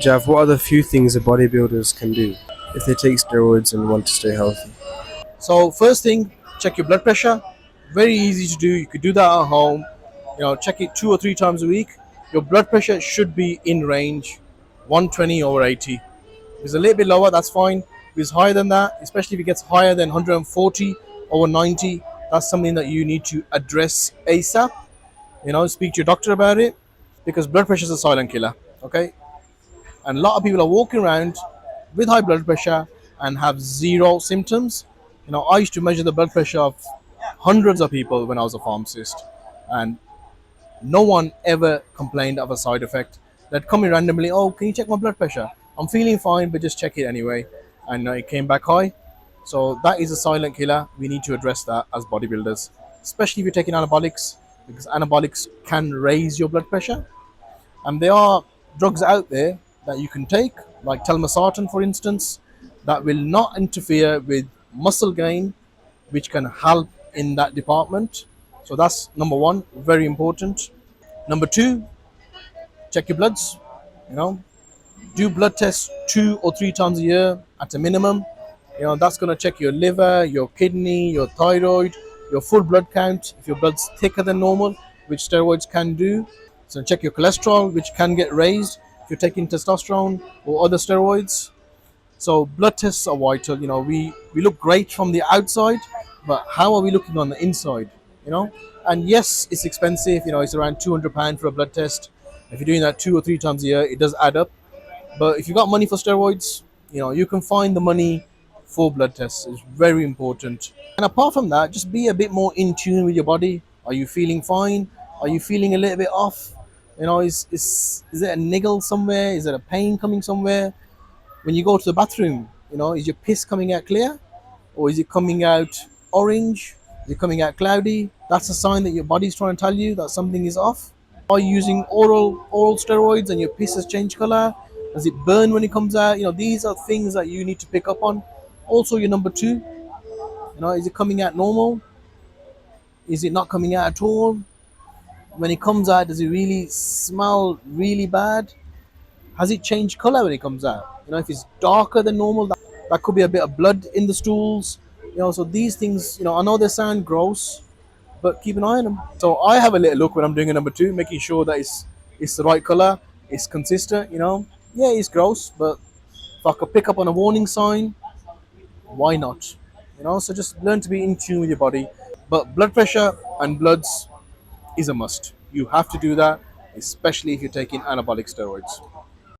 Jav, what are the few things that bodybuilders can do if they take steroids and want to stay healthy? So first thing, check your blood pressure. Very easy to do. You could do that at home. Check it 2 or 3 times a week. Your blood pressure should be in range 120 over 80. If it's a little bit lower, that's fine. If it's higher than that, especially if it gets higher than 140 over 90, that's something that you need to address ASAP. Speak to your doctor about it because blood pressure is a silent killer. Okay, and a lot of people are walking around with high blood pressure and have zero symptoms. I used to measure the blood pressure of hundreds of people when I was a pharmacist, and no one ever complained of a side effect. They'd come in randomly, oh, can you check my blood pressure? I'm feeling fine, but just check it anyway. And it came back high. So that is a silent killer. We need to address that as bodybuilders, especially if you're taking anabolics, because anabolics can raise your blood pressure. And there are drugs out there that you can take, like telmisartan, for instance, that will not interfere with muscle gain, which can help in that department. So that's number one, very important. Number two, check your bloods. You know, do blood tests 2 or 3 times a year at a minimum. That's going to check your liver, your kidney, your thyroid, your full blood count. If your blood's thicker than normal, which steroids can do. So check your cholesterol, which can get raised if you're taking testosterone or other steroids. So blood tests are vital. We look great from the outside, but how are we looking on the inside? And yes, it's expensive. It's around £200 for a blood test. If you're doing that 2 or 3 times a year, it does add up. But if you got money for steroids, you can find the money for blood tests. It's very important. And apart from that, just be a bit more in tune with your body. Are you feeling fine? Are you feeling a little bit off? Is there a niggle somewhere? Is there a pain coming somewhere? When you go to the bathroom, is your piss coming out clear? Or is it coming out orange? Is it coming out cloudy? That's a sign that your body's trying to tell you that something is off. Are you using oral steroids and your piss has changed color? Does it burn when it comes out? These are things that you need to pick up on. Also, your number two, is it coming out normal? Is it not coming out at all? When it comes out, does it really smell really bad? Has it changed color when it comes out? If it's darker than normal, that could be a bit of blood in the stools. So these things, I know they sound gross, but keep an eye on them. So I have a little look when I'm doing a number two, making sure that it's the right color, it's consistent. Yeah, it's gross, but if I could pick up on a warning sign, why not? So just learn to be in tune with your body. But blood pressure and bloods is a must. You have to do that, especially if you're taking anabolic steroids.